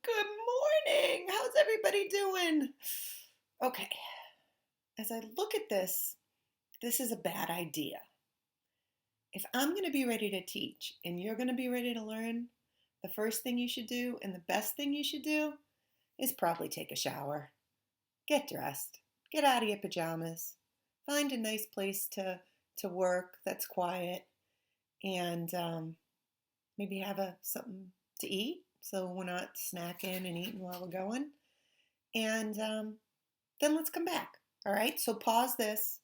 Good morning. How's everybody doing? Okay, as I look at this is a bad idea. If I'm going to be ready to teach and you're going to be ready to learn, the first thing you should do and the best thing you should do is probably take a shower. Get dressed. Get out of your pajamas. Find a nice place to work that's quiet and maybe have something to eat so we're not snacking and eating while we're going. And then let's come back. All right, so pause this.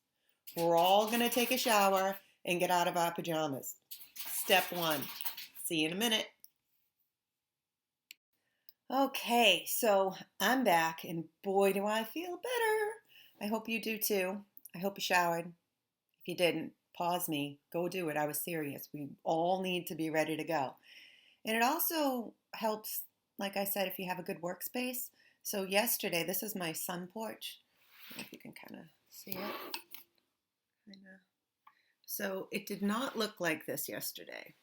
We're all going to take a shower and get out of our pajamas. Step one. See you in a minute. Okay, so I'm back, and boy, do I feel better. I hope you do too. I hope you showered. If you didn't, pause me. Go do it. I was serious. We all need to be ready to go. And it also helps, like I said, if you have a good workspace. So yesterday, this is my sun porch. I don't know if you can kind of see it. So it did not look like this yesterday.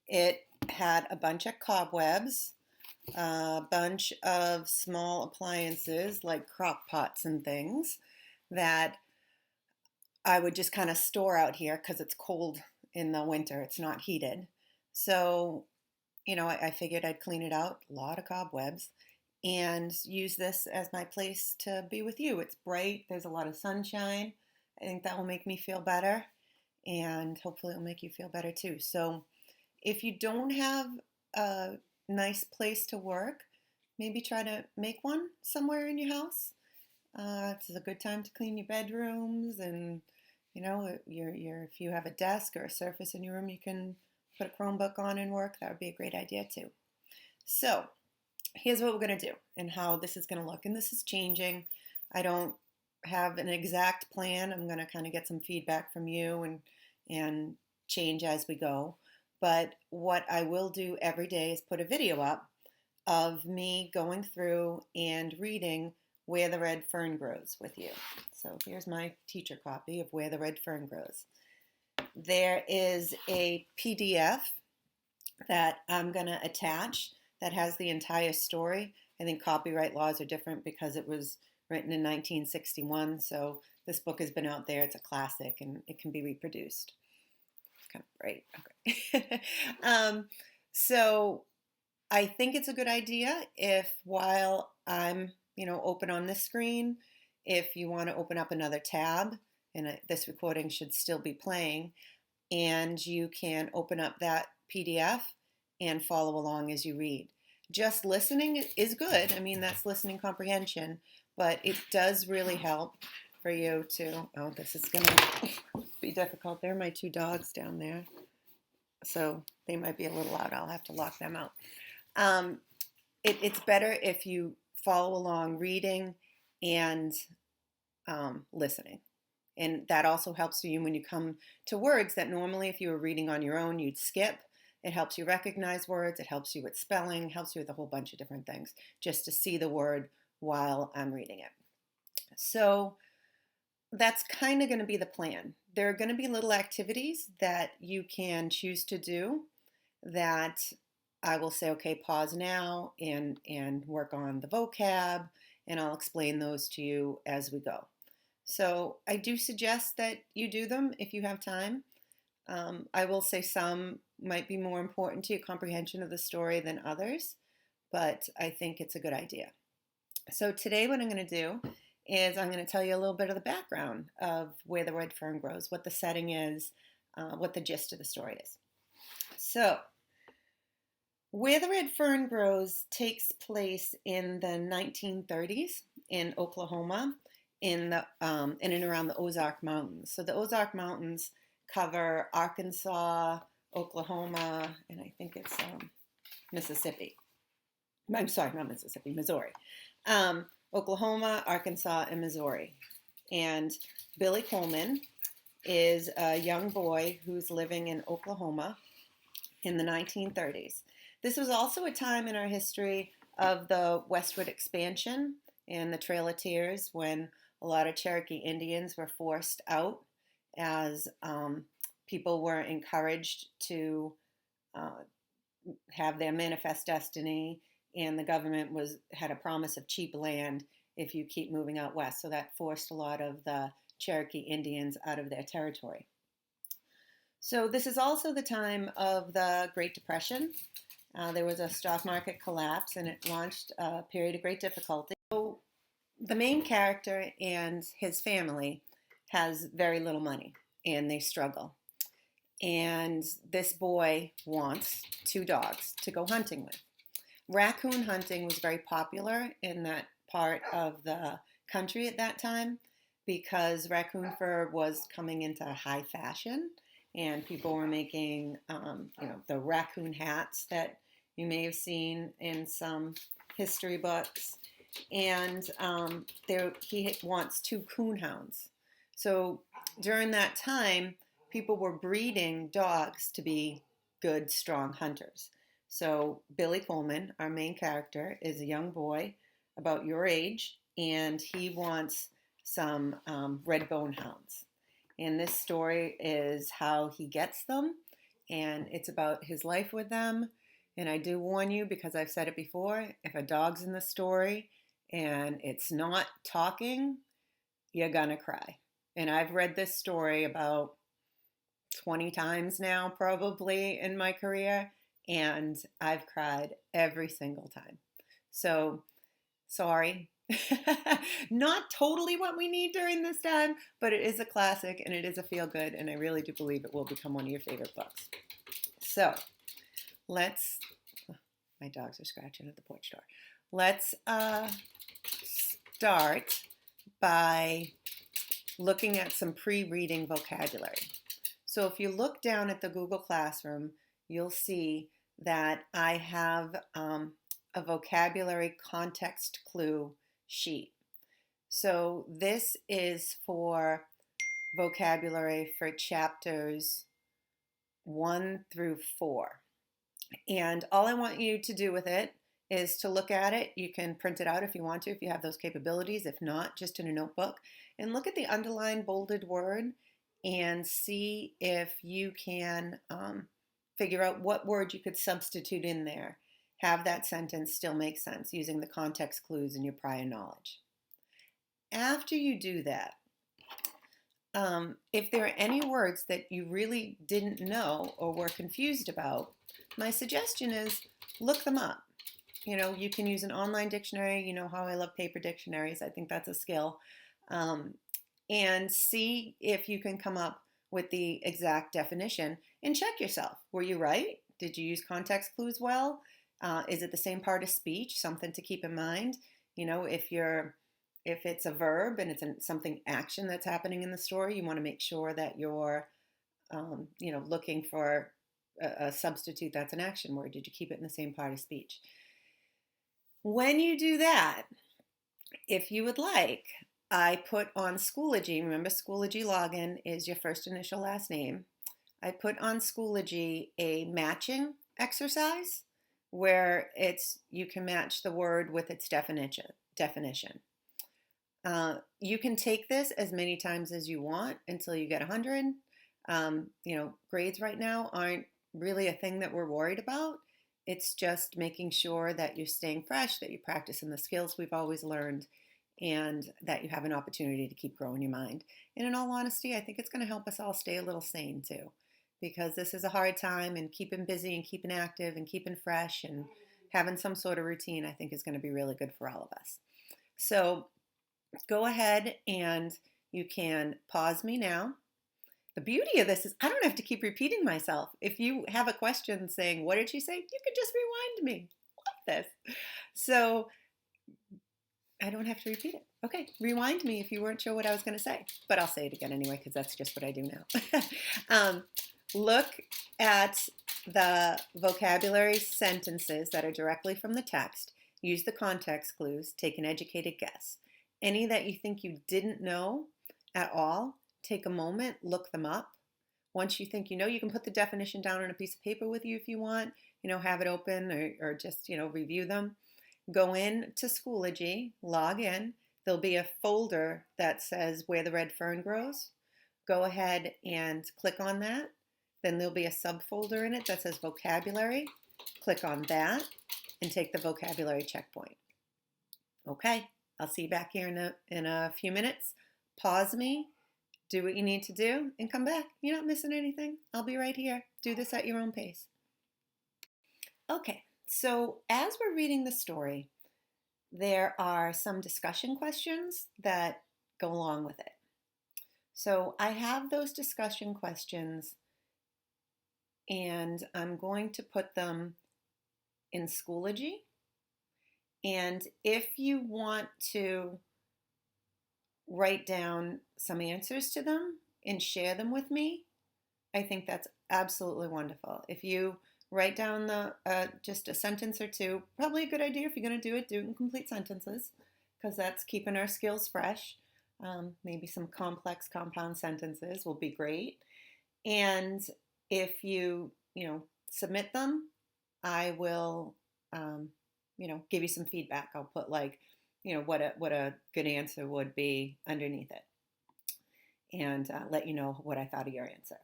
It had a bunch of cobwebs, a bunch of small appliances like crock pots and things that I would just kind of store out here because it's cold in the winter. It's not heated. So, I figured I'd clean it out, a lot of cobwebs, and use this as my place to be with you. It's bright, there's a lot of sunshine. I think that will make me feel better, and hopefully it'll make you feel better too. So if you don't have a nice place to work, maybe try to make one somewhere in your house. It's a good time to clean your bedrooms, and if you have a desk or a surface in your room, you can put a Chromebook on and work. That would be a great idea too. So here's what we're going to do and how this is going to look. And this is changing. I don't have an exact plan. I'm going to kind of get some feedback from you and change as we go. But what I will do every day is put a video up of me going through and reading Where the Red Fern Grows with you. So here's my teacher copy of Where the Red Fern Grows. There is a PDF that I'm going to attach that has the entire story. I think copyright laws are different because it was written in 1961, so this book has been out there. It's a classic, and it can be reproduced. It's kind of bright. Okay. So I think it's a good idea if while I'm, open on this screen, if you want to open up another tab, and this recording should still be playing, and you can open up that PDF and follow along as you read. Just listening is good. I mean, that's listening comprehension, but it does really help for you to, this is going to be difficult. There are my two dogs down there, so they might be a little loud. I'll have to lock them out. It's better if you follow along reading and listening. And that also helps you when you come to words that normally if you were reading on your own, you'd skip. It helps you recognize words. It helps you with spelling, helps you with a whole bunch of different things, just to see the word while I'm reading it. So that's kind of going to be the plan. There are going to be little activities that you can choose to do that I will say, okay, pause now and work on the vocab, and I'll explain those to you as we go. So I do suggest that you do them if you have time. I will say some might be more important to your comprehension of the story than others, but I think it's a good idea. So today what I'm going to do is I'm going to tell you a little bit of the background of Where the Red Fern Grows, what the setting is, what the gist of the story is. So Where the Red Fern Grows takes place in the 1930s in Oklahoma, in and around the Ozark Mountains. So the Ozark Mountains cover Arkansas, Oklahoma, and I think it's Mississippi. I'm sorry, not Mississippi, Missouri. Oklahoma, Arkansas, and Missouri. And Billy Coleman is a young boy who's living in Oklahoma in the 1930s. This was also a time in our history of the westward expansion and the Trail of Tears, when a lot of Cherokee Indians were forced out as people were encouraged to have their manifest destiny and the government had a promise of cheap land if you keep moving out west. So that forced a lot of the Cherokee Indians out of their territory. So this is also the time of the Great Depression. There was a stock market collapse, and it launched a period of great difficulty. So the main character and his family has very little money, and they struggle. And this boy wants 2 dogs to go hunting with. Raccoon hunting was very popular in that part of the country at that time because raccoon fur was coming into high fashion, and people were making, the raccoon hats that you may have seen in some history books. And he wants 2 coon hounds. So during that time, people were breeding dogs to be good, strong hunters. So Billy Coleman, our main character, is a young boy about your age, and he wants some red bone hounds. And this story is how he gets them, and it's about his life with them. And I do warn you, because I've said it before, if a dog's in the story and it's not talking, you're gonna cry. And I've read this story about 20 times now, probably, in my career, and I've cried every single time. So, sorry. Not totally what we need during this time, but it is a classic and it is a feel-good, and I really do believe it will become one of your favorite books. So, my dogs are scratching at the porch door. Let's start by looking at some pre-reading vocabulary. So if you look down at the Google Classroom, you'll see that I have a vocabulary context clue sheet. So this is for vocabulary for chapters 1 through 4. And all I want you to do with it is to look at it. You can print it out if you want to, if you have those capabilities. If not, just in a notebook. And look at the underlined, bolded word and see if you can figure out what word you could substitute in there. Have that sentence still make sense using the context clues in your prior knowledge. After you do that, if there are any words that you really didn't know or were confused about, my suggestion is look them up. You can use an online dictionary. You know how I love paper dictionaries. I think that's a skill. And see if you can come up with the exact definition and check yourself. Were you right? Did you use context clues well? Is it the same part of speech? Something to keep in mind. If it's a verb and it's something action that's happening in the story, you want to make sure that you're, looking for a substitute that's an action word. Did you keep it in the same part of speech? When you do that, if you would like, I put on Schoology. Remember, Schoology login is your first initial last name. I put on Schoology a matching exercise where you can match the word with its definition. You can take this as many times as you want until you get 100. Grades right now aren't really a thing that we're worried about. It's just making sure that you're staying fresh, that you're practicing the skills we've always learned, and that you have an opportunity to keep growing your mind. And in all honesty, I think it's going to help us all stay a little sane too, because this is a hard time, and keeping busy and keeping active and keeping fresh and having some sort of routine, I think, is going to be really good for all of us. So go ahead and you can pause me now. The beauty of this is I don't have to keep repeating myself. If you have a question saying, what did she say? You could just rewind me. Love this. So I don't have to repeat it. Okay, rewind me if you weren't sure what I was going to say. But I'll say it again anyway, because that's just what I do now. Look at the vocabulary sentences that are directly from the text. Use the context clues. Take an educated guess. Any that you think you didn't know at all, take a moment, look them up. Once you think you know, you can put the definition down on a piece of paper with you if you want, have it open or just, review them. Go in to Schoology, log in. There'll be a folder that says where the red fern grows. Go ahead and click on that. Then there'll be a subfolder in it that says vocabulary. Click on that. and take the vocabulary checkpoint. Okay, I'll see you back here in a few minutes. Pause me, do what you need to do, and come back. You're not missing anything. I'll be right here. Do this at your own pace. Okay, so as we're reading the story, there are some discussion questions that go along with it. So I have those discussion questions and I'm going to put them in Schoology. And if you want to write down some answers to them and share them with me, I think that's absolutely wonderful. If you write down just a sentence or two, probably a good idea if you're going to do it in complete sentences, because that's keeping our skills fresh. Maybe some complex compound sentences will be great. And if you submit them, I will give you some feedback. I'll put what a good answer would be underneath it, and let you know what I thought of your answer.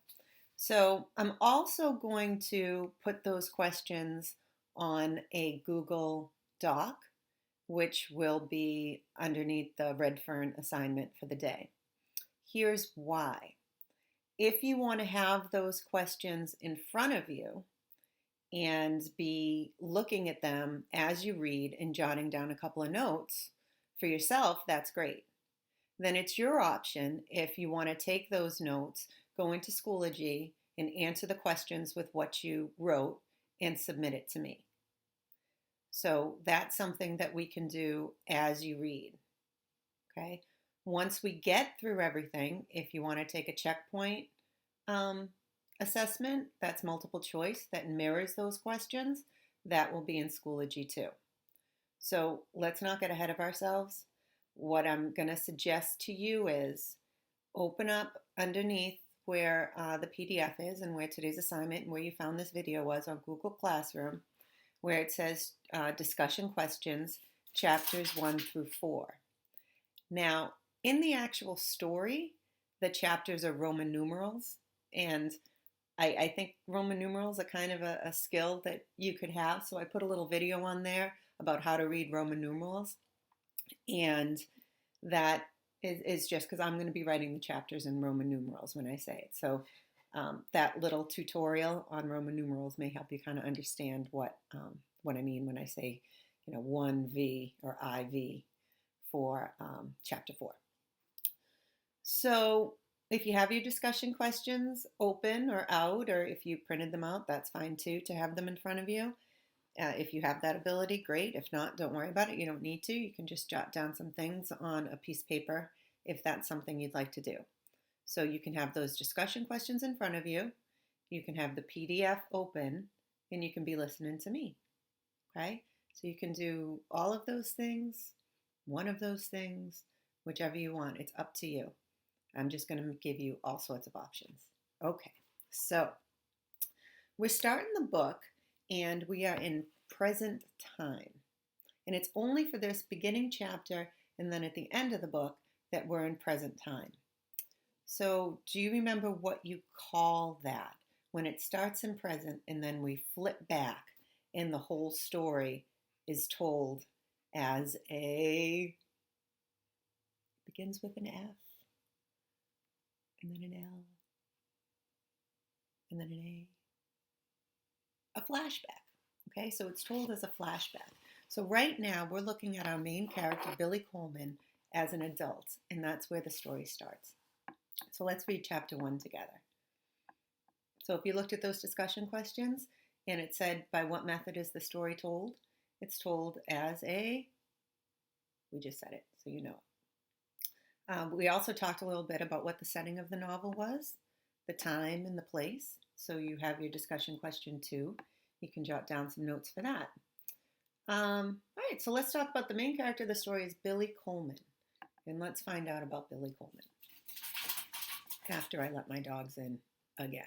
So I'm also going to put those questions on a Google Doc, which will be underneath the Red Fern assignment for the day. Here's why. If you want to have those questions in front of you and be looking at them as you read and jotting down a couple of notes for yourself, that's great. Then it's your option if you want to take those notes, go into Schoology and answer the questions with what you wrote and submit it to me. So that's something that we can do as you read. Okay. Once we get through everything, if you want to take a checkpoint assessment, that's multiple choice that mirrors those questions, that will be in Schoology too. So let's not get ahead of ourselves. What I'm going to suggest to you is open up underneath where the PDF is and where today's assignment and where you found this video was on Google Classroom, where it says discussion questions, chapters 1 through 4. Now, in the actual story, the chapters are Roman numerals, and I think Roman numerals are kind of a skill that you could have, so I put a little video on there about how to read Roman numerals, and that is just because I'm going to be writing the chapters in Roman numerals when I say it. So that little tutorial on Roman numerals may help you kind of understand what I mean when I say 1V or IV for chapter 4. So if you have your discussion questions open or out, or if you printed them out, that's fine too, to have them in front of you. If you have that ability, great. If not, don't worry about it. You don't need to. You can just jot down some things on a piece of paper if that's something you'd like to do. So you can have those discussion questions in front of you. You can have the PDF open, and you can be listening to me. Okay? So you can do all of those things, one of those things, whichever you want. It's up to you. I'm just going to give you all sorts of options. Okay, so we're starting the book, and we are in present time. And it's only for this beginning chapter and then at the end of the book that we're in present time. So do you remember what you call that? When it starts in present and then we flip back and the whole story is told as begins with an F, and then an L, and then an A flashback. Okay, so it's told as a flashback. So right now we're looking at our main character, Billy Coleman, as an adult, and that's where the story starts. So let's read chapter 1 together. So if you looked at those discussion questions and it said, by what method is the story told? It's told as we just said it, so you know it. We also talked a little bit about what the setting of the novel was, the time and the place. So you have your discussion question 2. You can jot down some notes for that. All right, so let's talk about the main character of the story is Billy Coleman. And let's find out about Billy Coleman after I let my dogs in again.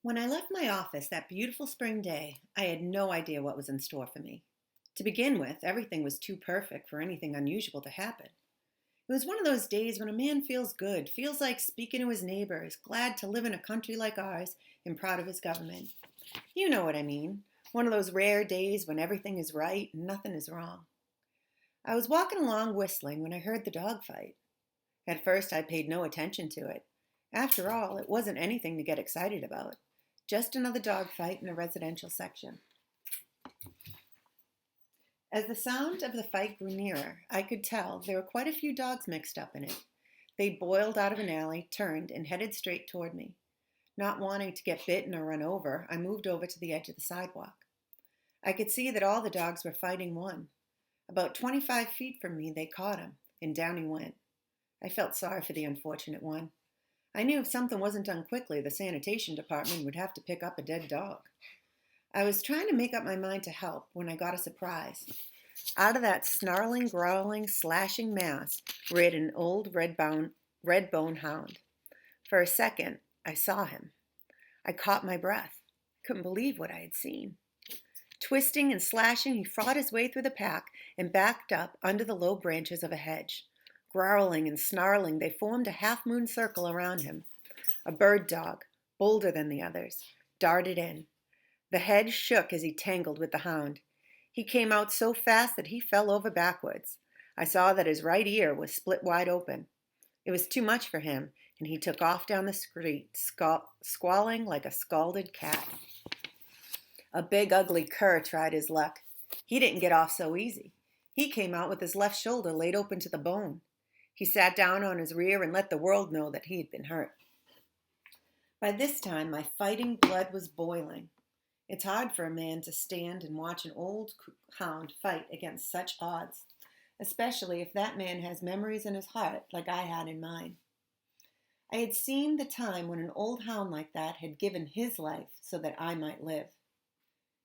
When I left my office that beautiful spring day, I had no idea what was in store for me. To begin with, everything was too perfect for anything unusual to happen. It was one of those days when a man feels good, feels like speaking to his neighbors, glad to live in a country like ours, and proud of his government. You know what I mean. One of those rare days when everything is right and nothing is wrong. I was walking along whistling when I heard the dog fight. At first, I paid no attention to it. After all, it wasn't anything to get excited about. Just another dog fight in a residential section. As the sound of the fight grew nearer, I could tell there were quite a few dogs mixed up in it. They boiled out of an alley, turned, and headed straight toward me. Not wanting to get bitten or run over, I moved over to the edge of the sidewalk. I could see that all the dogs were fighting one. About 25 feet from me, they caught him, and down he went. I felt sorry for the unfortunate one. I knew if something wasn't done quickly, the sanitation department would have to pick up a dead dog. I was trying to make up my mind to help when I got a surprise. Out of that snarling, growling, slashing mass ran an old red-bone hound. For a second, I saw him. I caught my breath. Couldn't believe what I had seen. Twisting and slashing, he fought his way through the pack and backed up under the low branches of a hedge. Growling and snarling, they formed a half-moon circle around him. A bird dog, bolder than the others, darted in. The hedge shook as he tangled with the hound. He came out so fast that he fell over backwards. I saw that his right ear was split wide open. It was too much for him, and he took off down the street, squalling like a scalded cat. A big, ugly cur tried his luck. He didn't get off so easy. He came out with his left shoulder laid open to the bone. He sat down on his rear and let the world know that he had been hurt. By this time, my fighting blood was boiling. It's hard for a man to stand and watch an old hound fight against such odds, especially if that man has memories in his heart like I had in mine. I had seen the time when an old hound like that had given his life so that I might live.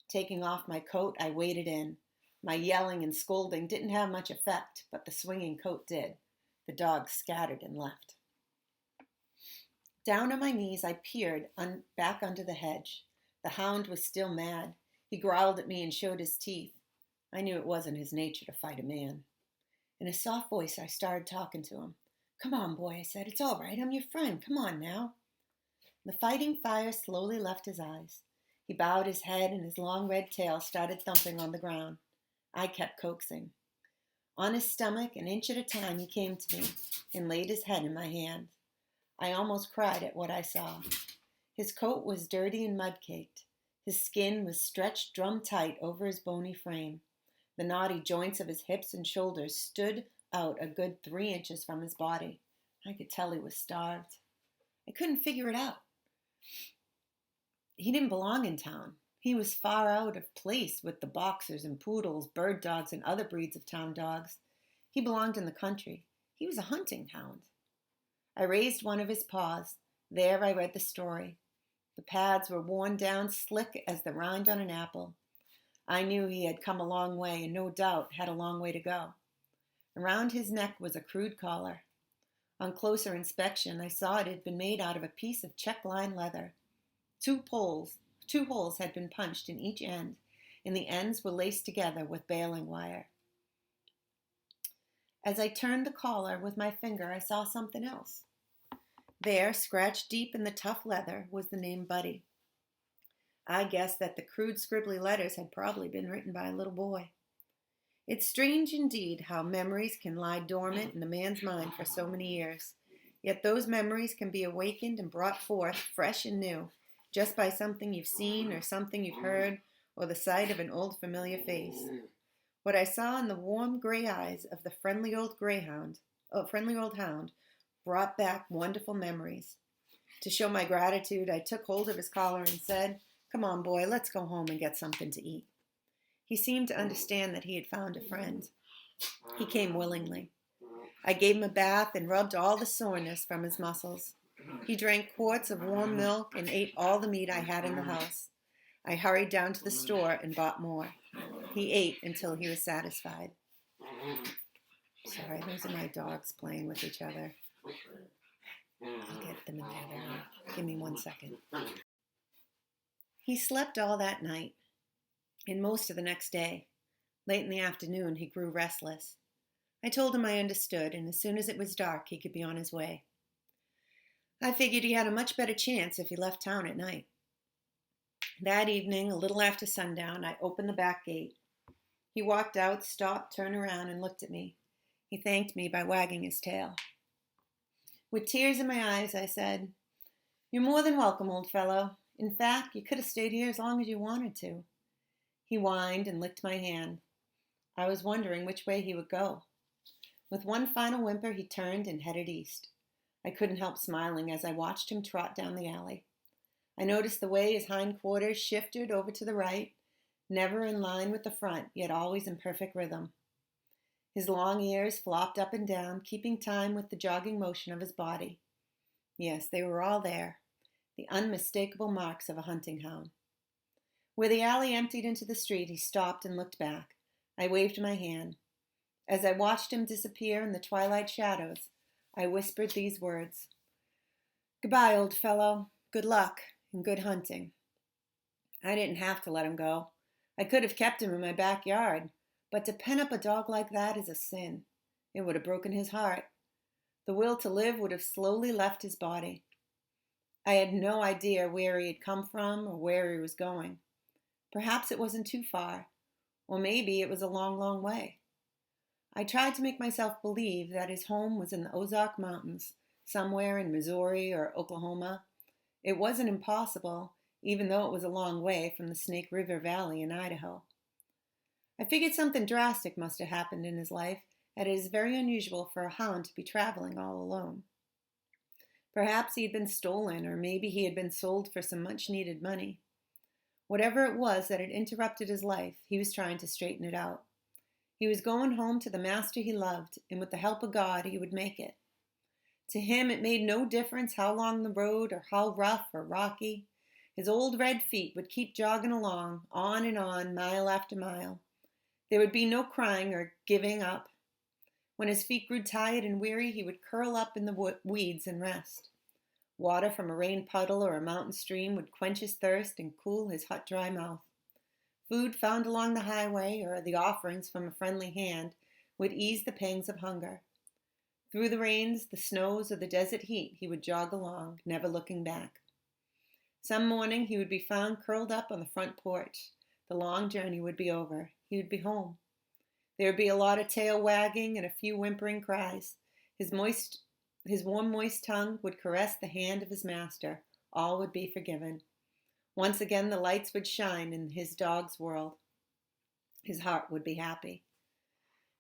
Taking off my coat, I waded in. My yelling and scolding didn't have much effect, but the swinging coat did. The dogs scattered and left. Down on my knees, I peered back under the hedge. The hound was still mad. He growled at me and showed his teeth. I knew it wasn't his nature to fight a man. In a soft voice, I started talking to him. "Come on, boy," I said. "It's all right. I'm your friend. Come on now." The fighting fire slowly left his eyes. He bowed his head and his long red tail started thumping on the ground. I kept coaxing. On his stomach, an inch at a time, he came to me and laid his head in my hand. I almost cried at what I saw. His coat was dirty and mud-caked. His skin was stretched drum-tight over his bony frame. The knotty joints of his hips and shoulders stood out a good 3 inches from his body. I could tell he was starved. I couldn't figure it out. He didn't belong in town. He was far out of place with the boxers and poodles, bird dogs, and other breeds of town dogs. He belonged in the country. He was a hunting hound. I raised one of his paws. There I read the story. The pads were worn down slick as the rind on an apple. I knew he had come a long way and no doubt had a long way to go. Around his neck was a crude collar. On closer inspection, I saw it had been made out of a piece of check-line leather. Two holes had been punched in each end, and the ends were laced together with baling wire. As I turned the collar with my finger, I saw something else. There, scratched deep in the tough leather, was the name Buddy. I guessed that the crude scribbly letters had probably been written by a little boy. It's strange indeed how memories can lie dormant in a man's mind for so many years, yet those memories can be awakened and brought forth fresh and new, just by something you've seen or something you've heard or the sight of an old familiar face. What I saw in the warm gray eyes of the friendly old hound brought back wonderful memories. To show my gratitude, I took hold of his collar and said, "Come on, boy, let's go home and get something to eat." He seemed to understand that he had found a friend. He came willingly. I gave him a bath and rubbed all the soreness from his muscles. He drank quarts of warm milk and ate all the meat I had in the house. I hurried down to the store and bought more. He ate until he was satisfied. Sorry, those are my dogs playing with each other. I'll get them in the other room. Give me 1 second. He slept all that night and most of the next day. Late in the afternoon, he grew restless. I told him I understood, and as soon as it was dark, he could be on his way. I figured he had a much better chance if he left town at night. That evening, a little after sundown, I opened the back gate. He walked out, stopped, turned around, and looked at me. He thanked me by wagging his tail. With tears in my eyes, I said, "You're more than welcome, old fellow. In fact, you could have stayed here as long as you wanted to." He whined and licked my hand. I was wondering which way he would go. With one final whimper, he turned and headed east. I couldn't help smiling as I watched him trot down the alley. I noticed the way his hindquarters shifted over to the right, never in line with the front, yet always in perfect rhythm. His long ears flopped up and down, keeping time with the jogging motion of his body. Yes, they were all there, the unmistakable marks of a hunting hound. Where the alley emptied into the street, he stopped and looked back. I waved my hand. As I watched him disappear in the twilight shadows, I whispered these words: "Goodbye, old fellow. Good luck and good hunting." I didn't have to let him go. I could have kept him in my backyard, but to pen up a dog like that is a sin. It would have broken his heart. The will to live would have slowly left his body. I had no idea where he had come from or where he was going. Perhaps it wasn't too far, or maybe it was a long, long way. I tried to make myself believe that his home was in the Ozark Mountains, somewhere in Missouri or Oklahoma. It wasn't impossible, even though it was a long way from the Snake River Valley in Idaho. I figured something drastic must have happened in his life, as it is very unusual for a hound to be traveling all alone. Perhaps he had been stolen, or maybe he had been sold for some much-needed money. Whatever it was that had interrupted his life, he was trying to straighten it out. He was going home to the master he loved, and with the help of God, he would make it. To him, it made no difference how long the road or how rough or rocky. His old red feet would keep jogging along, on and on, mile after mile. There would be no crying or giving up. When his feet grew tired and weary, he would curl up in the weeds and rest. Water from a rain puddle or a mountain stream would quench his thirst and cool his hot, dry mouth. Food found along the highway or the offerings from a friendly hand would ease the pangs of hunger. Through the rains, the snows, or the desert heat, he would jog along, never looking back. Some morning he would be found curled up on the front porch. The long journey would be over. He would be home. There would be a lot of tail wagging and a few whimpering cries. His warm, moist tongue would caress the hand of his master. All would be forgiven. Once again the lights would shine in his dog's world. His heart would be happy.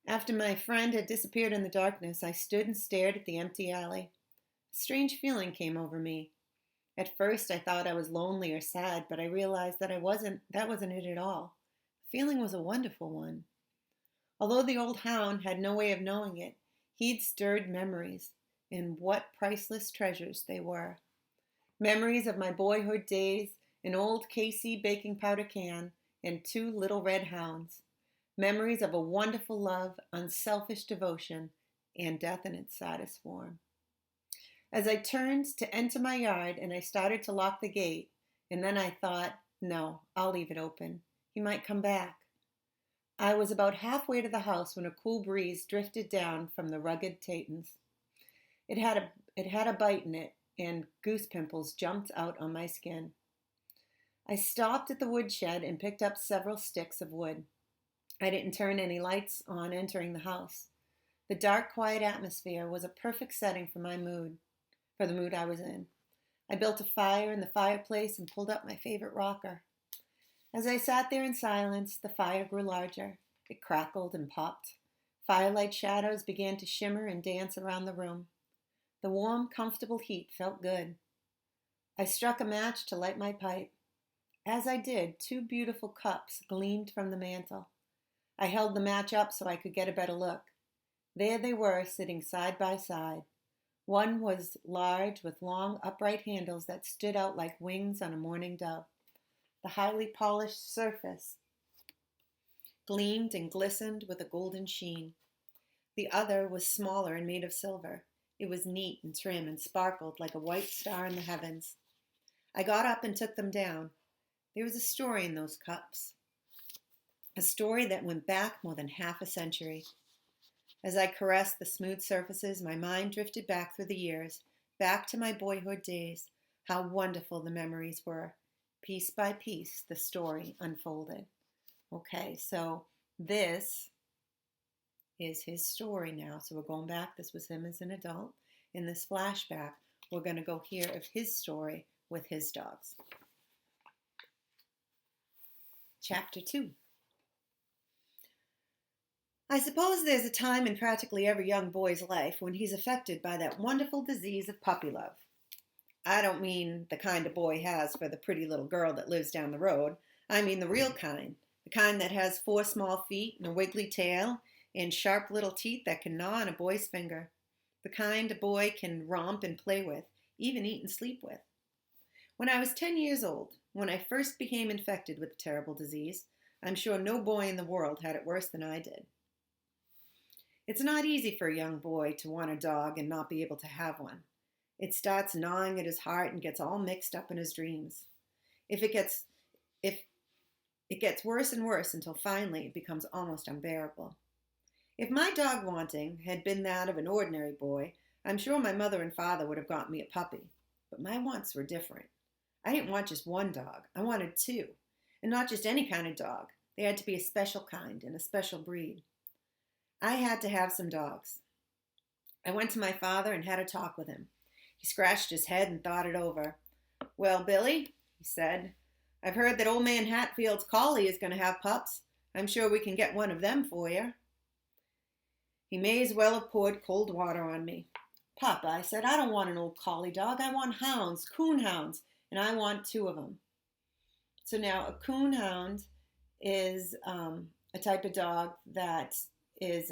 After my friend had disappeared in the darkness, I stood and stared at the empty alley. A strange feeling came over me. At first I thought I was lonely or sad, but I realized that that wasn't it at all. The feeling was a wonderful one. Although the old hound had no way of knowing it, he'd stirred memories, and what priceless treasures they were. Memories of my boyhood days, an old KC baking powder can, and 2 little red hounds. Memories of a wonderful love, unselfish devotion, and death in its saddest form. As I turned to enter my yard and I started to lock the gate, and then I thought, no, I'll leave it open. He might come back. I was about halfway to the house when a cool breeze drifted down from the rugged Tatons. It had a bite in it, and goose pimples jumped out on my skin. I stopped at the woodshed and picked up several sticks of wood. I didn't turn any lights on entering the house. The dark, quiet atmosphere was a perfect setting for the mood I was in. I built a fire in the fireplace and pulled up my favorite rocker. As I sat there in silence, the fire grew larger. It crackled and popped. Firelight shadows began to shimmer and dance around the room. The warm, comfortable heat felt good. I struck a match to light my pipe. As I did, 2 beautiful cups gleamed from the mantel. I held the match up so I could get a better look. There they were, sitting side by side. One was large, with long, upright handles that stood out like wings on a mourning dove. The highly polished surface gleamed and glistened with a golden sheen. The other was smaller and made of silver. It was neat and trim and sparkled like a white star in the heavens. I got up and took them down. There was a story in those cups. A story that went back more than half a century. As I caressed the smooth surfaces, my mind drifted back through the years, back to my boyhood days. How wonderful the memories were. Piece by piece, the story unfolded. Okay, so this is his story now. So we're going back. This was him as an adult. In this flashback, we're going to go hear of his story with his dogs. Chapter 2. I suppose there's a time in practically every young boy's life when he's affected by that wonderful disease of puppy love. I don't mean the kind a boy has for the pretty little girl that lives down the road. I mean the real kind. The kind that has 4 small feet and a wiggly tail and sharp little teeth that can gnaw on a boy's finger. The kind a boy can romp and play with, even eat and sleep with. When I was 10 years old, when I first became infected with the terrible disease, I'm sure no boy in the world had it worse than I did. It's not easy for a young boy to want a dog and not be able to have one. It starts gnawing at his heart and gets all mixed up in his dreams. It gets worse and worse until finally it becomes almost unbearable. If my dog wanting had been that of an ordinary boy, I'm sure my mother and father would have got me a puppy. But my wants were different. I didn't want just one dog. I wanted 2. And not just any kind of dog. They had to be a special kind and a special breed. I had to have some dogs. I went to my father and had a talk with him. He scratched his head and thought it over. Well, Billy, he said, I've heard that old man Hatfield's collie is going to have pups. I'm sure we can get one of them for you. He may as well have poured cold water on me. Papa, I said, I don't want an old collie dog. I want hounds, coon hounds, and I want 2 of them. So now a coon hound is a type of dog that is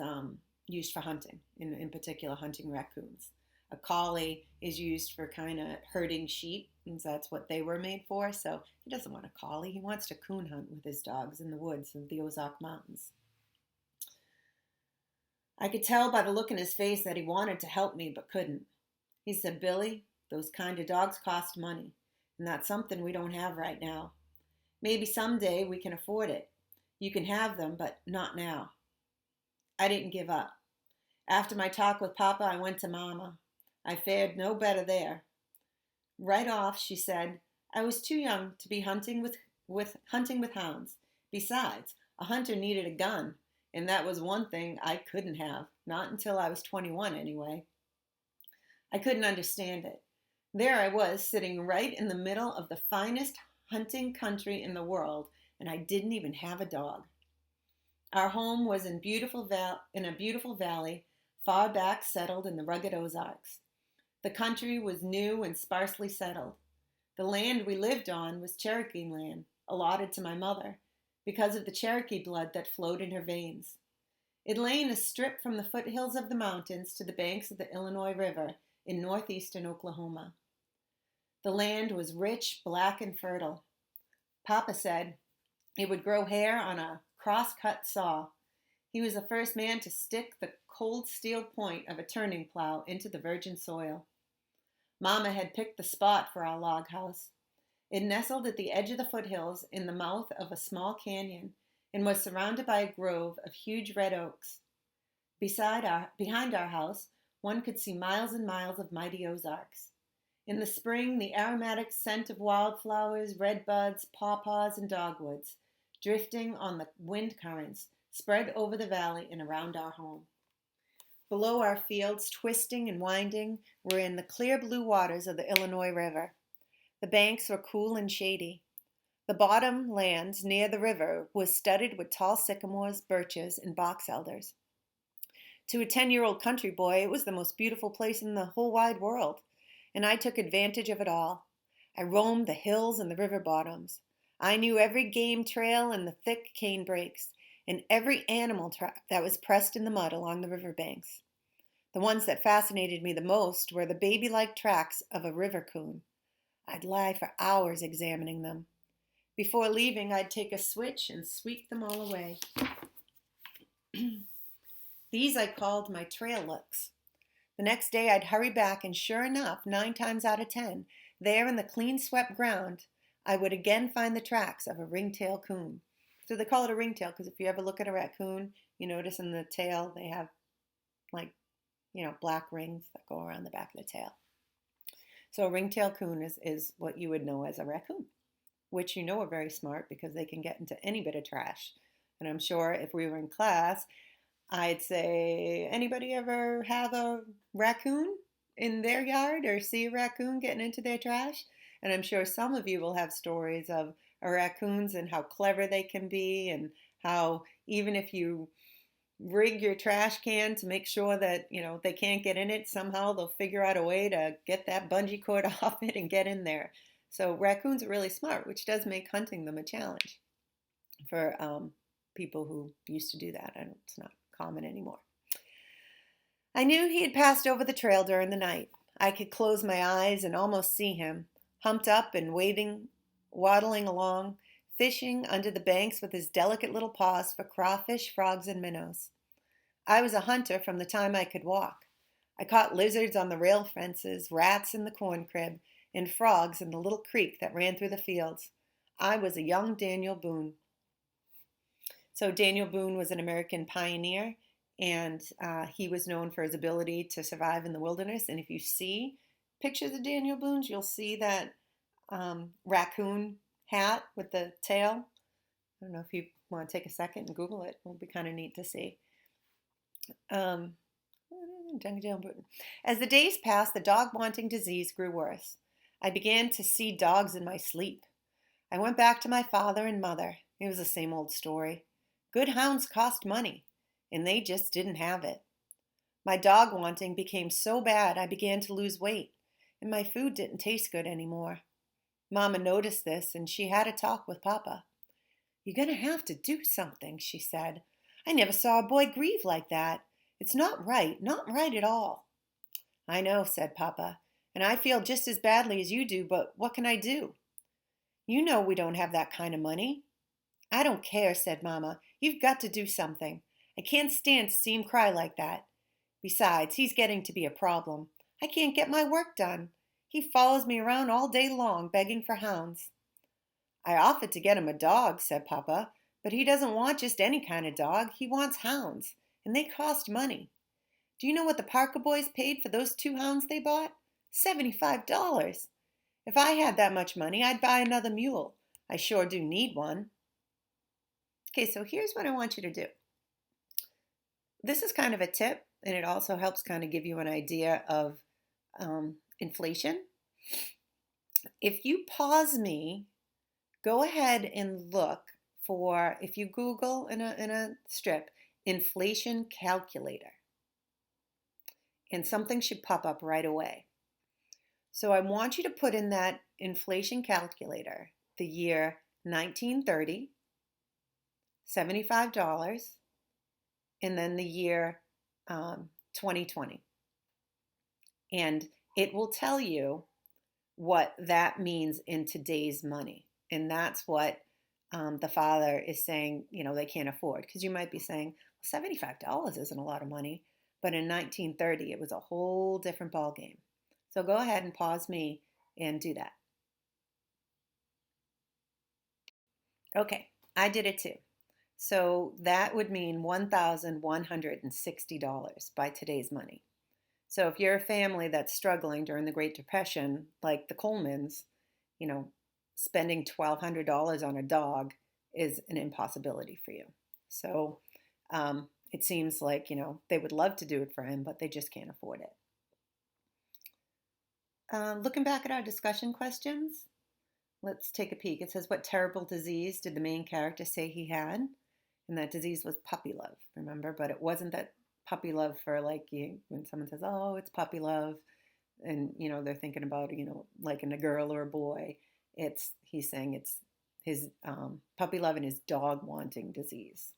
used for hunting, in particular hunting raccoons. A collie is used for kind of herding sheep, and that's what they were made for. So he doesn't want a collie. He wants to coon hunt with his dogs in the woods of the Ozark Mountains. I could tell by the look in his face that he wanted to help me but couldn't. He said, Billy, those kind of dogs cost money, and that's something we don't have right now. Maybe someday we can afford it. You can have them, but not now. I didn't give up. After my talk with Papa, I went to Mama. I fared no better there. Right off, she said, I was too young to be hunting with hounds. Besides, a hunter needed a gun, and that was one thing I couldn't have, not until I was 21 anyway. I couldn't understand it. There I was, sitting right in the middle of the finest hunting country in the world, and I didn't even have a dog. Our home was in a beautiful valley, far back settled in the rugged Ozarks. The country was new and sparsely settled. The land we lived on was Cherokee land, allotted to my mother, because of the Cherokee blood that flowed in her veins. It lay in a strip from the foothills of the mountains to the banks of the Illinois River in northeastern Oklahoma. The land was rich, black, and fertile. Papa said it would grow hair on a cross-cut saw. He was the first man to stick the cold steel point of a turning plow into the virgin soil. Mama had picked the spot for our log house. It nestled at the edge of the foothills in the mouth of a small canyon and was surrounded by a grove of huge red oaks. Behind our house, one could see miles and miles of mighty Ozarks. In the spring, the aromatic scent of wildflowers, redbuds, pawpaws, and dogwoods, drifting on the wind currents, spread over the valley and around our home. Below our fields, twisting and winding, were in the clear blue waters of the Illinois River. The banks were cool and shady. The bottom lands near the river was studded with tall sycamores, birches, and box elders. To a 10-year-old country boy, it was the most beautiful place in the whole wide world, and I took advantage of it all. I roamed the hills and the river bottoms. I knew every game trail and the thick cane brakes, and every animal track that was pressed in the mud along the river banks. The ones that fascinated me the most were the baby-like tracks of a river coon. I'd lie for hours examining them. Before leaving, I'd take a switch and sweep them all away. These I called my trail looks. The next day I'd hurry back, and sure enough, 9 times out of 10, there in the clean-swept ground, I would again find the tracks of a ringtail coon. So they call it a ringtail because if you ever look at a raccoon, you notice in the tail they have black rings that go around the back of the tail. So a ringtail coon is what you would know as a raccoon. which you know are very smart because they can get into any bit of trash. And I'm sure if we were in class, I'd say, anybody ever have a raccoon in their yard or see a raccoon getting into their trash? And I'm sure some of you will have stories of raccoons and how clever they can be, and how even if you rig your trash can to make sure that, they can't get in it, somehow they'll figure out a way to get that bungee cord off it and get in there. So raccoons are really smart, which does make hunting them a challenge for people who used to do that. And it's not common anymore. I knew he had passed over the trail during the night. I could close my eyes and almost see him, humped up and waddling along, fishing under the banks with his delicate little paws for crawfish, frogs, and minnows. I was a hunter from the time I could walk. I caught lizards on the rail fences, rats in the corn crib, and frogs in the little creek that ran through the fields. I was a young Daniel Boone. So Daniel Boone was an American pioneer, and he was known for his ability to survive in the wilderness. And if you see pictures of Daniel Boone's, you'll see that raccoon hat with the tail. I don't know if you want to take a second and Google it. It'll be kind of neat to see. As the days passed, the dog-wanting disease grew worse. I began to see dogs in my sleep. I went back to my father and mother. It was the same old story. Good hounds cost money, and they just didn't have it. My dog wanting became so bad I began to lose weight, and my food didn't taste good anymore. Mama noticed this, and she had a talk with Papa. "You're going to have to do something," she said. "I never saw a boy grieve like that. It's not right at all." "I know," said Papa, "and I feel just as badly as you do, but what can I do? You know we don't have that kind of money." "I don't care," said Mama. "You've got to do something. I can't stand to see him cry like that. Besides, he's getting to be a problem. I can't get my work done. He follows me around all day long, begging for hounds." "I offered to get him a dog," said Papa, "but he doesn't want just any kind of dog. He wants hounds, and they cost money. Do you know what the Parker boys paid for those 2 hounds they bought? $75. If I had that much money, I'd buy another mule. I sure do need one." Okay, so here's what I want you to do. This is kind of a tip, and it also helps kind of give you an idea of inflation. If you pause me, go ahead and look for, if you Google in a strip, inflation calculator, and something should pop up right away. So I want you to put in that inflation calculator the year 1930, $75, and then the year 2020. And it will tell you what that means in today's money. And that's what the father is saying, they can't afford. Because you might be saying, well, $75 isn't a lot of money. But in 1930, it was a whole different ballgame. So go ahead and pause me and do that. Okay, I did it too. So that would mean $1,160 by today's money. So if you're a family that's struggling during the Great Depression, like the Colemans, spending $1,200 on a dog is an impossibility for you. So it seems like, they would love to do it for him, but they just can't afford it. Looking back at our discussion questions, let's take a peek. It says, what terrible disease did the main character say he had? And that disease was puppy love, remember? But it wasn't that puppy love for when someone says, oh, it's puppy love, and, they're thinking about, like in a girl or a boy. He's saying it's his puppy love and his dog wanting disease.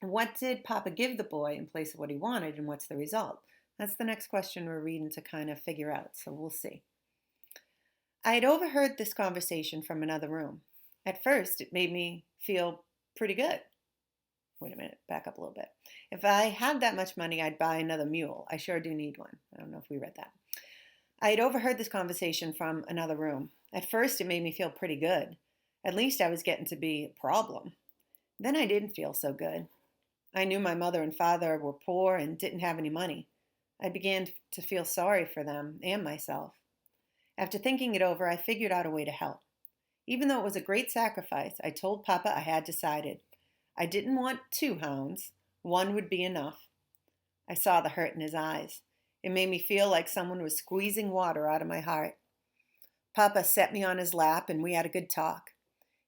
What did Papa give the boy in place of what he wanted, and what's the result? That's the next question we're reading to kind of figure out, so we'll see. I had overheard this conversation from another room. At first, it made me feel pretty good. Wait a minute, back up a little bit. If I had that much money, I'd buy another mule. I sure do need one. I don't know if we read that. I had overheard this conversation from another room. At first, it made me feel pretty good. At least I was getting to be a problem. Then I didn't feel so good. I knew my mother and father were poor and didn't have any money. I began to feel sorry for them and myself. After thinking it over, I figured out a way to help. Even though it was a great sacrifice, I told Papa I had decided. I didn't want 2 hounds. One would be enough. I saw the hurt in his eyes. It made me feel like someone was squeezing water out of my heart. Papa set me on his lap and we had a good talk.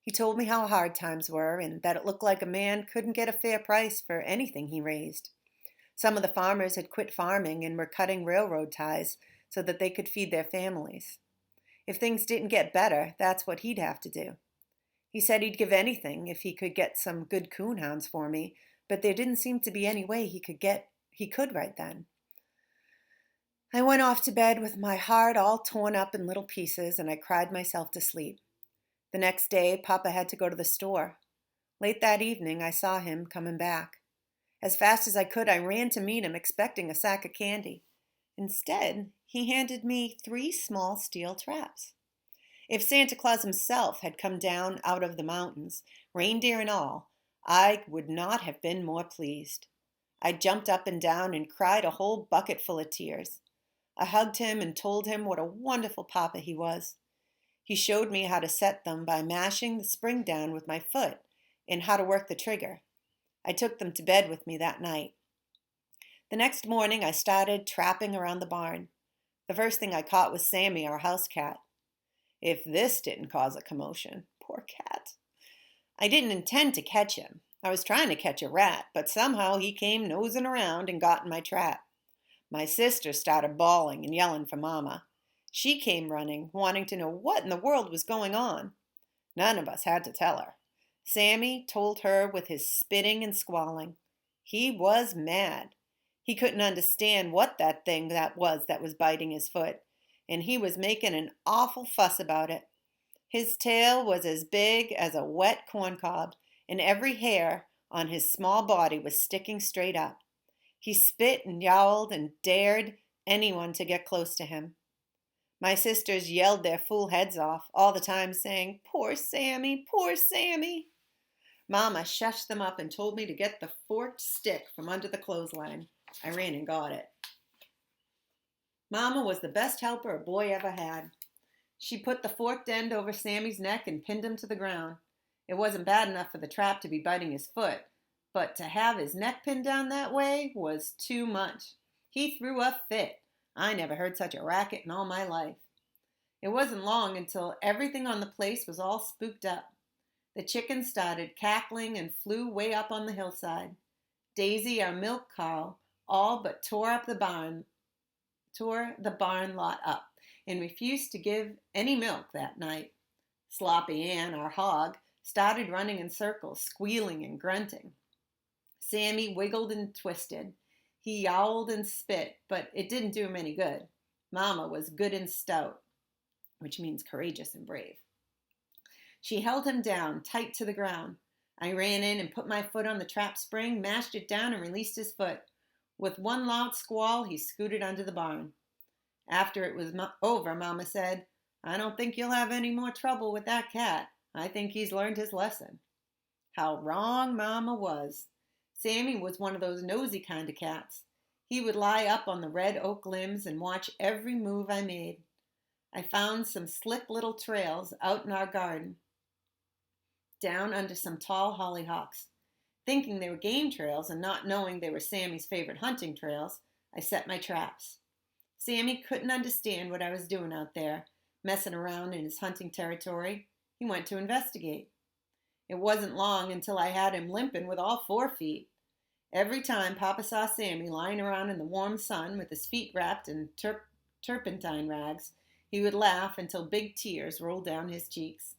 He told me how hard times were and that it looked like a man couldn't get a fair price for anything he raised. Some of the farmers had quit farming and were cutting railroad ties so that they could feed their families. If things didn't get better, that's what he'd have to do. He said he'd give anything if he could get some good coonhounds for me, but there didn't seem to be any way he could right then. I went off to bed with my heart all torn up in little pieces, and I cried myself to sleep. The next day, Papa had to go to the store. Late that evening, I saw him coming back. As fast as I could, I ran to meet him, expecting a sack of candy. Instead, he handed me 3 small steel traps. If Santa Claus himself had come down out of the mountains, reindeer and all, I would not have been more pleased. I jumped up and down and cried a whole bucket full of tears. I hugged him and told him what a wonderful papa he was. He showed me how to set them by mashing the spring down with my foot and how to work the trigger. I took them to bed with me that night. The next morning, I started trapping around the barn. The first thing I caught was Sammy, our house cat. If this didn't cause a commotion, poor cat. I didn't intend to catch him. I was trying to catch a rat, but somehow he came nosing around and got in my trap. My sister started bawling and yelling for Mama. She came running, wanting to know what in the world was going on. None of us had to tell her. Sammy told her with his spitting and squalling. He was mad. He couldn't understand what that thing that was biting his foot, and he was making an awful fuss about it. His tail was as big as a wet corncob, and every hair on his small body was sticking straight up. He spit and yowled and dared anyone to get close to him. My sisters yelled their fool heads off, all the time saying, "Poor Sammy, poor Sammy." Mama shushed them up and told me to get the forked stick from under the clothesline. I ran and got it. Mama was the best helper a boy ever had. She put the forked end over Sammy's neck and pinned him to the ground. It wasn't bad enough for the trap to be biting his foot, but to have his neck pinned down that way was too much. He threw a fit. I never heard such a racket in all my life. It wasn't long until everything on the place was all spooked up. The chickens started cackling and flew way up on the hillside. Daisy, our milk cow, all but tore the barn lot up and refused to give any milk that night. Sloppy Ann, our hog, started running in circles, squealing and grunting. Sammy wiggled and twisted. He yowled and spit, but it didn't do him any good. Mama was good and stout, which means courageous and brave. She held him down, tight to the ground. I ran in and put my foot on the trap spring, mashed it down, and released his foot. With one loud squall, he scooted under the barn. After it was over, Mama said, "I don't think you'll have any more trouble with that cat. I think he's learned his lesson." How wrong Mama was. Sammy was one of those nosy kind of cats. He would lie up on the red oak limbs and watch every move I made. I found some slick little trails out in our garden, down under some tall hollyhocks. Thinking they were game trails and not knowing they were Sammy's favorite hunting trails, I set my traps. Sammy couldn't understand what I was doing out there, messing around in his hunting territory. He went to investigate. It wasn't long until I had him limping with all 4 feet. Every time Papa saw Sammy lying around in the warm sun with his feet wrapped in turpentine rags, he would laugh until big tears rolled down his cheeks.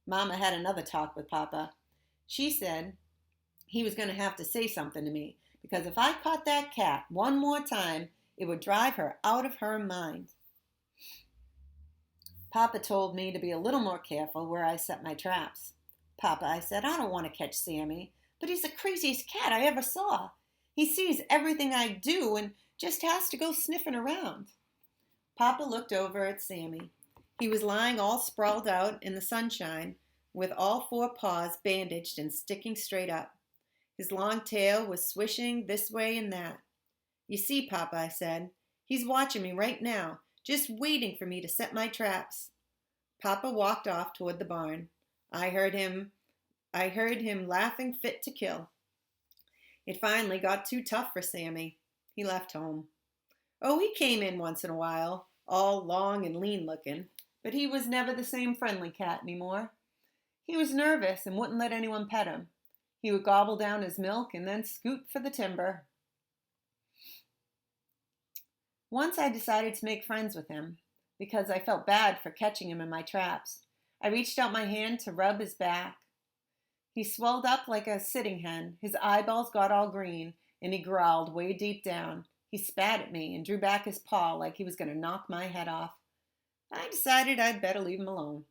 Mama had another talk with Papa. She said he was going to have to say something to me, because if I caught that cat one more time, it would drive her out of her mind. Papa told me to be a little more careful where I set my traps. "Papa," I said, "I don't want to catch Sammy, but he's the craziest cat I ever saw. He sees everything I do and just has to go sniffing around." Papa looked over at Sammy. He was lying all sprawled out in the sunshine with all 4 paws bandaged and sticking straight up. His long tail was swishing this way and that. "You see, Papa," I said, "he's watching me right now, just waiting for me to set my traps." Papa walked off toward the barn. I heard him I heard him laughing fit to kill. It finally got too tough for Sammy. He left home. Oh, he came in once in a while, all long and lean looking, but he was never the same friendly cat anymore. He was nervous and wouldn't let anyone pet him. He would gobble down his milk and then scoot for the timber. Once I decided to make friends with him because I felt bad for catching him in my traps. I reached out my hand to rub his back. He swelled up like a sitting hen. His eyeballs got all green, and he growled way deep down. He spat at me and drew back his paw like he was going to knock my head off. I decided I'd better leave him alone.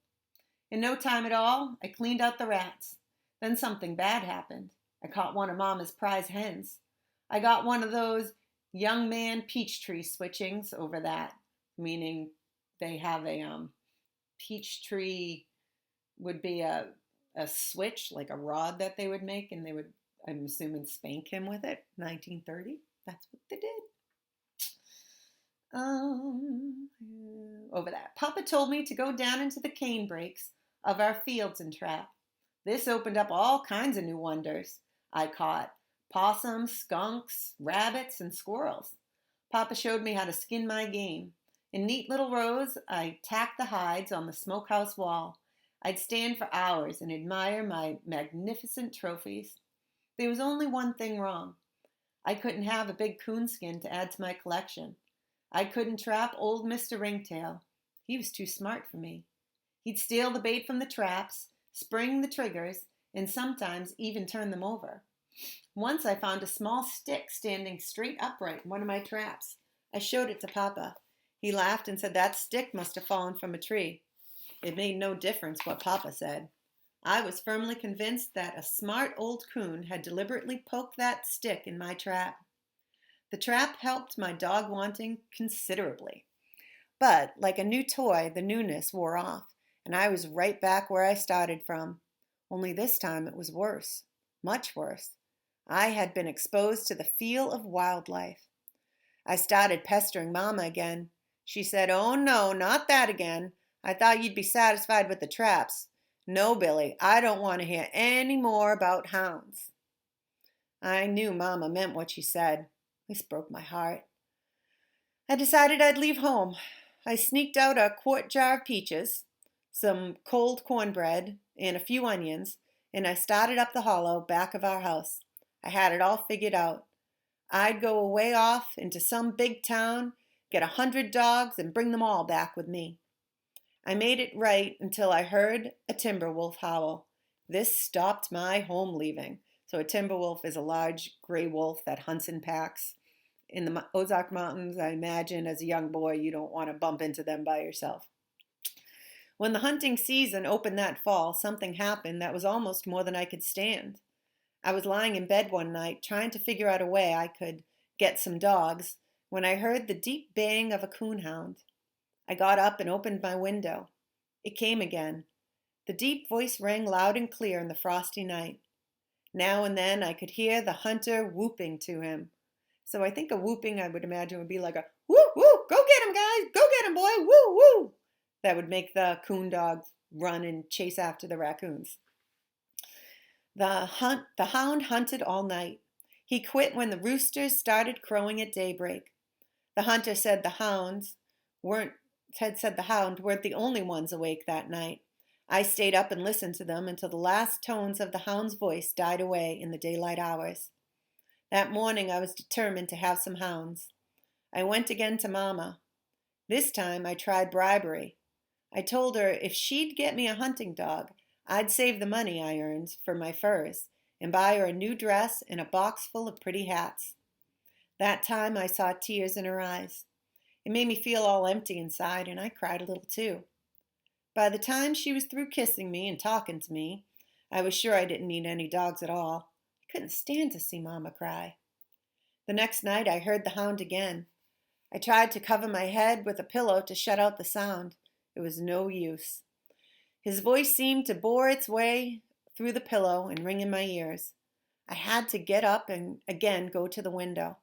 In no time at all, I cleaned out the rats. Then something bad happened. I caught one of Mama's prize hens. I got one of those young man peach tree switchings over that, meaning they have a peach tree would be a switch, like a rod that they would make, and they would, I'm assuming, spank him with it. 1930, that's what they did. Over that. Papa told me to go down into the cane brakes of our fields and trap. This opened up all kinds of new wonders. I caught possums, skunks, rabbits, and squirrels. Papa showed me how to skin my game. In neat little rows, I tacked the hides on the smokehouse wall. I'd stand for hours and admire my magnificent trophies. There was only one thing wrong. I couldn't have a big coonskin to add to my collection. I couldn't trap old Mr. Ringtail. He was too smart for me. He'd steal the bait from the traps, spring the triggers, and sometimes even turn them over. Once I found a small stick standing straight upright in one of my traps. I showed it to Papa. He laughed and said that stick must have fallen from a tree. It made no difference what Papa said. I was firmly convinced that a smart old coon had deliberately poked that stick in my trap. The trap helped my dog wanting considerably. But, like a new toy, the newness wore off, and I was right back where I started from. Only this time it was worse, much worse. I had been exposed to the feel of wildlife. I started pestering Mama again. She said, "Oh no, not that again. I thought you'd be satisfied with the traps. No, Billy, I don't want to hear any more about hounds." I knew Mama meant what she said. This broke my heart. I decided I'd leave home. I sneaked out a quart jar of peaches, some cold cornbread, and a few onions, and I started up the hollow back of our house. I had it all figured out. I'd go away off into some big town, get 100 dogs, and bring them all back with me. I made it right until I heard a timber wolf howl. This stopped my home leaving. So a timber wolf is a large gray wolf that hunts in packs. In the Ozark Mountains, I imagine as a young boy, you don't want to bump into them by yourself. When the hunting season opened that fall, something happened that was almost more than I could stand. I was lying in bed one night trying to figure out a way I could get some dogs when I heard the deep baying of a coonhound. I got up and opened my window. It came again. The deep voice rang loud and clear in the frosty night. Now and then I could hear the hunter whooping to him. So I think a whooping, I would imagine, would be like a whoo, whoo, go get him, guys, go get him, boy, woo, woo. That would make the coon dogs run and chase after the raccoons. The hound hunted all night. He quit when the roosters started crowing at daybreak. The hunter said the hound weren't the only ones awake that night. I stayed up and listened to them until the last tones of the hound's voice died away in the daylight hours. That morning I was determined to have some hounds. I went again to Mama. This time I tried bribery. I told her if she'd get me a hunting dog, I'd save the money I earned for my furs and buy her a new dress and a box full of pretty hats. That time I saw tears in her eyes. It made me feel all empty inside, and I cried a little too. By the time she was through kissing me and talking to me, I was sure I didn't need any dogs at all. I couldn't stand to see Mama cry. The next night I heard the hound again. I tried to cover my head with a pillow to shut out the sound. It was no use. His voice seemed to bore its way through the pillow and ring in my ears. I had to get up and again go to the window.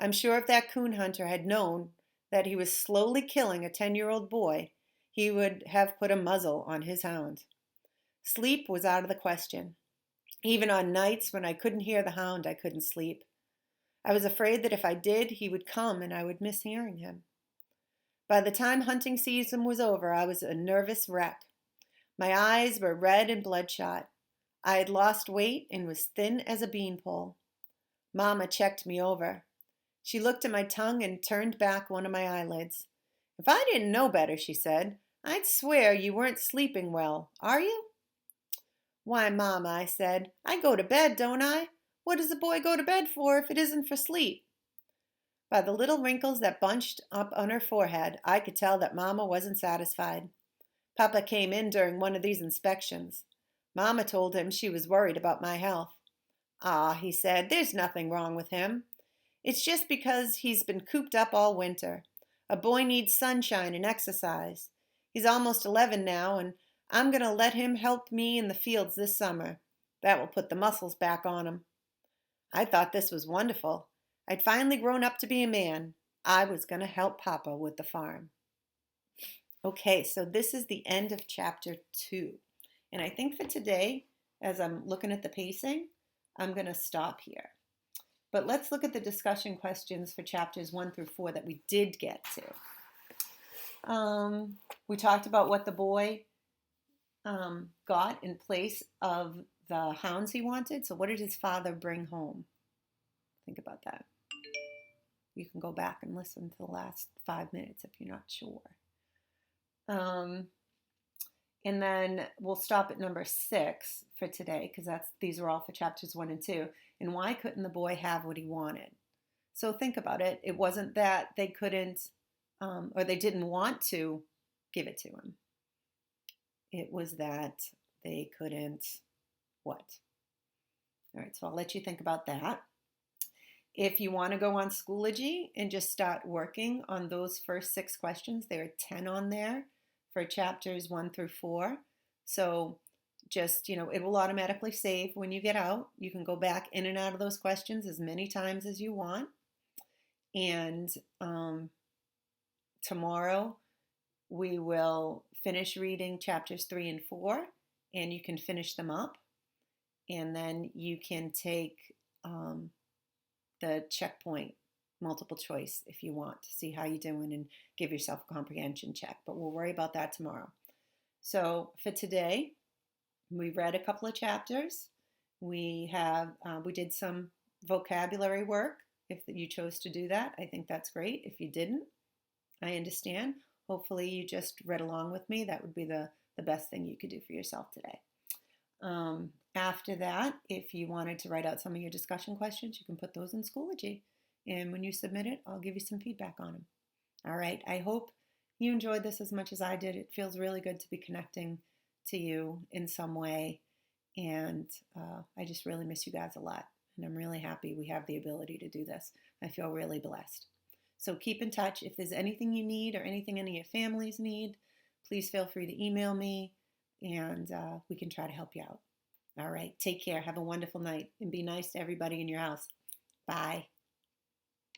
I'm sure if that coon hunter had known that he was slowly killing a 10-year-old boy, he would have put a muzzle on his hound. Sleep was out of the question. Even on nights when I couldn't hear the hound, I couldn't sleep. I was afraid that if I did, he would come and I would miss hearing him. By the time hunting season was over, I was a nervous wreck. My eyes were red and bloodshot. I had lost weight and was thin as a beanpole. Mama checked me over. She looked at my tongue and turned back one of my eyelids. If I didn't know better, she said, I'd swear you weren't sleeping well. Are you? Why, Mama, I said, I go to bed, don't I? What does a boy go to bed for if it isn't for sleep? By the little wrinkles that bunched up on her forehead, I could tell that Mama wasn't satisfied. Papa came in during one of these inspections. Mama told him she was worried about my health. Ah, he said, there's nothing wrong with him. It's just because he's been cooped up all winter. A boy needs sunshine and exercise. He's almost 11 now, and I'm going to let him help me in the fields this summer. That will put the muscles back on him. I thought this was wonderful. I'd finally grown up to be a man. I was going to help Papa with the farm. Okay, so this is the end of chapter 2. And I think for today, as I'm looking at the pacing, I'm going to stop here. But let's look at the discussion questions for chapters 1 through 4 that we did get to. We talked about what the boy got in place of the hounds he wanted. So what did his father bring home? Think about that. You can go back and listen to the last 5 minutes if you're not sure. And then we'll stop at number 6 for today because these are all for chapters 1 and 2. And why couldn't the boy have what he wanted? So think about it. It wasn't that they couldn't or they didn't want to give it to him. It was that they couldn't what? All right, so I'll let you think about that. If you want to go on Schoology and just start working on those first 6 questions, there are 10 on there for chapters 1 through 4. So just, it will automatically save when you get out. You can go back in and out of those questions as many times as you want. And tomorrow we will finish reading chapters 3 and 4, and you can finish them up. And then you can take the checkpoint multiple choice if you want to see how you're doing and give yourself a comprehension check. But we'll worry about that tomorrow. So for today, we read a couple of chapters. We did some vocabulary work. If you chose to do that, I think that's great. If you didn't, I understand. Hopefully you just read along with me. That would be the best thing you could do for yourself today. After that, if you wanted to write out some of your discussion questions, you can put those in Schoology. And when you submit it, I'll give you some feedback on them. All right. I hope you enjoyed this as much as I did. It feels really good to be connecting to you in some way. And I just really miss you guys a lot. And I'm really happy we have the ability to do this. I feel really blessed. So keep in touch. If there's anything you need or anything any of your families need, please feel free to email me and we can try to help you out. All right. Take care. Have a wonderful night and be nice to everybody in your house. Bye.